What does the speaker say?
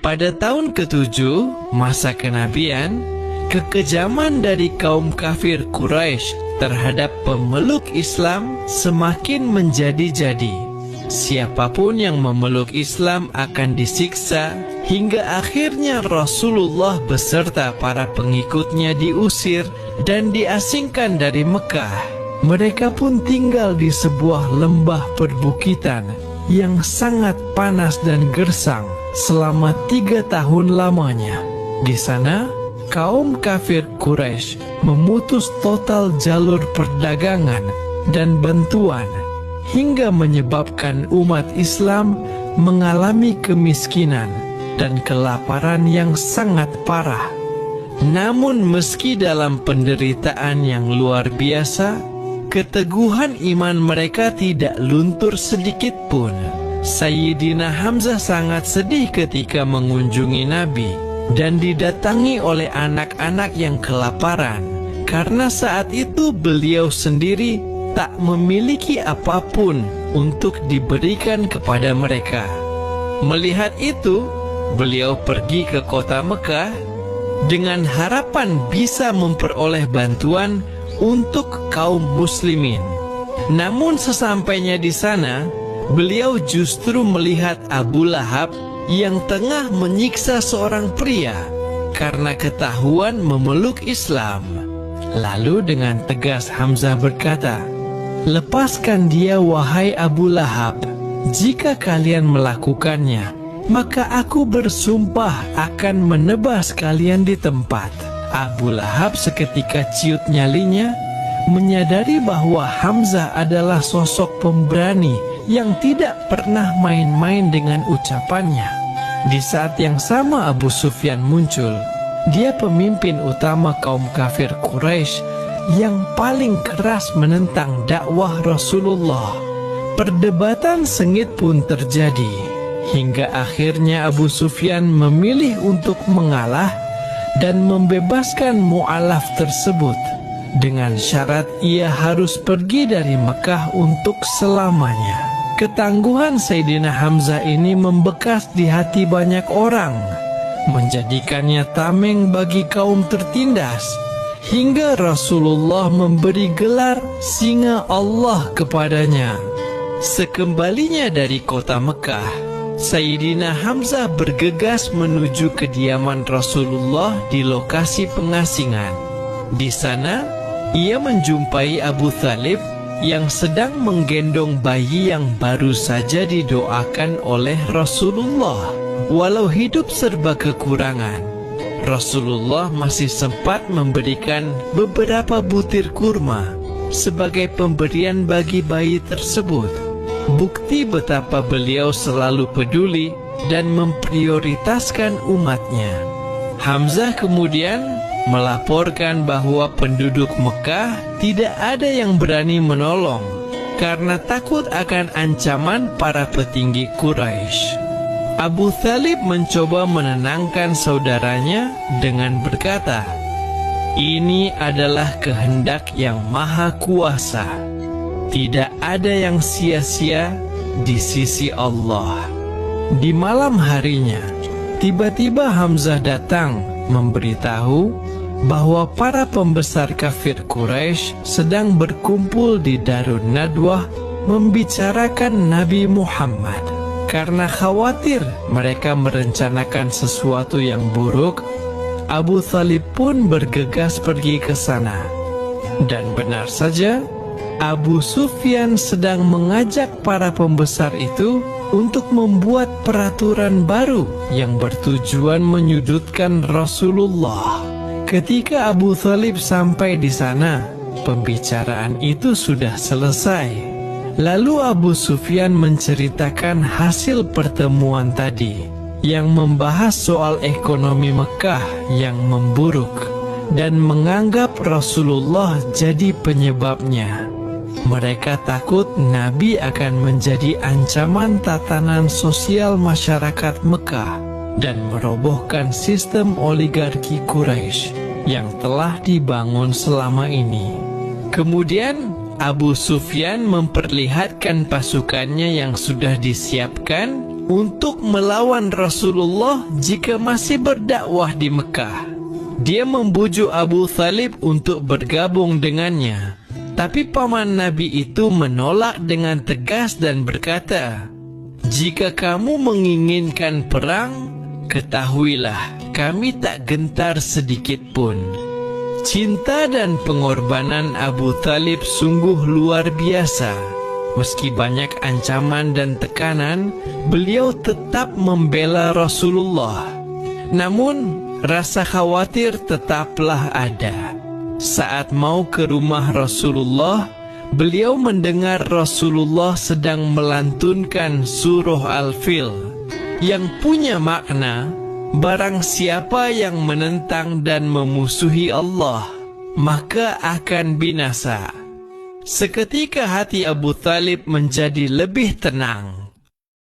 Pada tahun ke-7 masa kenabian, kekejaman dari kaum kafir Quraisy terhadap pemeluk Islam semakin menjadi-jadi. Siapapun yang memeluk Islam akan disiksa, hingga akhirnya Rasulullah beserta para pengikutnya diusir dan diasingkan dari Mekah. Mereka pun tinggal di sebuah lembah perbukitan yang sangat panas dan gersang selama 3 tahun lamanya. Di sana, kaum kafir Quraisy memutus total jalur perdagangan dan bantuan, hingga menyebabkan umat Islam mengalami kemiskinan dan kelaparan yang sangat parah. Namun meski dalam penderitaan yang luar biasa, keteguhan iman mereka tidak luntur sedikit pun. Sayyidina Hamzah sangat sedih ketika mengunjungi Nabi dan didatangi oleh anak-anak yang kelaparan, karena saat itu beliau sendiri tak memiliki apapun untuk diberikan kepada mereka. Melihat itu, beliau pergi ke kota Mekah dengan harapan bisa memperoleh bantuan untuk kaum muslimin. Namun sesampainya di sana, beliau justru melihat Abu Lahab yang tengah menyiksa seorang pria karena ketahuan memeluk Islam. Lalu dengan tegas Hamzah berkata, "Lepaskan dia, wahai Abu Lahab. Jika kalian melakukannya, maka aku bersumpah akan menebas kalian di tempat." Abu Lahab seketika ciut nyalinya, menyadari bahwa Hamzah adalah sosok pemberani yang tidak pernah main-main dengan ucapannya. Di saat yang sama Abu Sufyan muncul. Dia pemimpin utama kaum kafir Quraisy yang paling keras menentang dakwah Rasulullah. Perdebatan sengit pun terjadi, hingga akhirnya Abu Sufyan memilih untuk mengalah dan membebaskan mu'alaf tersebut, dengan syarat ia harus pergi dari Mekah untuk selamanya. Ketangguhan Sayyidina Hamzah ini membekas di hati banyak orang, menjadikannya tameng bagi kaum tertindas, hingga Rasulullah memberi gelar Singa Allah kepadanya. Sekembalinya dari kota Mekah, Sayyidina Hamzah bergegas menuju kediaman Rasulullah di lokasi pengasingan. Di sana, ia menjumpai Abu Thalib yang sedang menggendong bayi yang baru saja didoakan oleh Rasulullah. Walau hidup serba kekurangan, Rasulullah masih sempat memberikan beberapa butir kurma sebagai pemberian bagi bayi tersebut. Bukti betapa beliau selalu peduli dan memprioritaskan umatnya. Hamzah kemudian melaporkan bahwa penduduk Mekah tidak ada yang berani menolong karena takut akan ancaman para petinggi Quraisy. Abu Thalib mencoba menenangkan saudaranya dengan berkata, "Ini adalah kehendak yang maha kuasa. Tidak ada yang sia-sia di sisi Allah." Di malam harinya, tiba-tiba Hamzah datang memberitahu bahwa para pembesar kafir Quraisy sedang berkumpul di Darun Nadwah membicarakan Nabi Muhammad. Karena khawatir mereka merencanakan sesuatu yang buruk, Abu Thalib pun bergegas pergi ke sana. Dan benar saja, Abu Sufyan sedang mengajak para pembesar itu untuk membuat peraturan baru yang bertujuan menyudutkan Rasulullah. Ketika Abu Thalib sampai di sana, pembicaraan itu sudah selesai. Lalu Abu Sufyan menceritakan hasil pertemuan tadi, yang membahas soal ekonomi Mekah yang memburuk, dan menganggap Rasulullah jadi penyebabnya. Mereka takut Nabi akan menjadi ancaman tatanan sosial masyarakat Mekah dan merobohkan sistem oligarki Quraisy yang telah dibangun selama ini. Kemudian Abu Sufyan memperlihatkan pasukannya yang sudah disiapkan untuk melawan Rasulullah jika masih berdakwah di Mekah. Dia membujuk Abu Thalib untuk bergabung dengannya. Tapi paman Nabi itu menolak dengan tegas dan berkata, "Jika kamu menginginkan perang, ketahuilah kami tak gentar sedikit pun." Cinta dan pengorbanan Abu Thalib sungguh luar biasa. Meski banyak ancaman dan tekanan, beliau tetap membela Rasulullah. Namun, rasa khawatir tetaplah ada. Saat mau ke rumah Rasulullah, beliau mendengar Rasulullah sedang melantunkan surah Al-Fil yang punya makna, barang siapa yang menentang dan memusuhi Allah, maka akan binasa. Seketika hati Abu Thalib menjadi lebih tenang.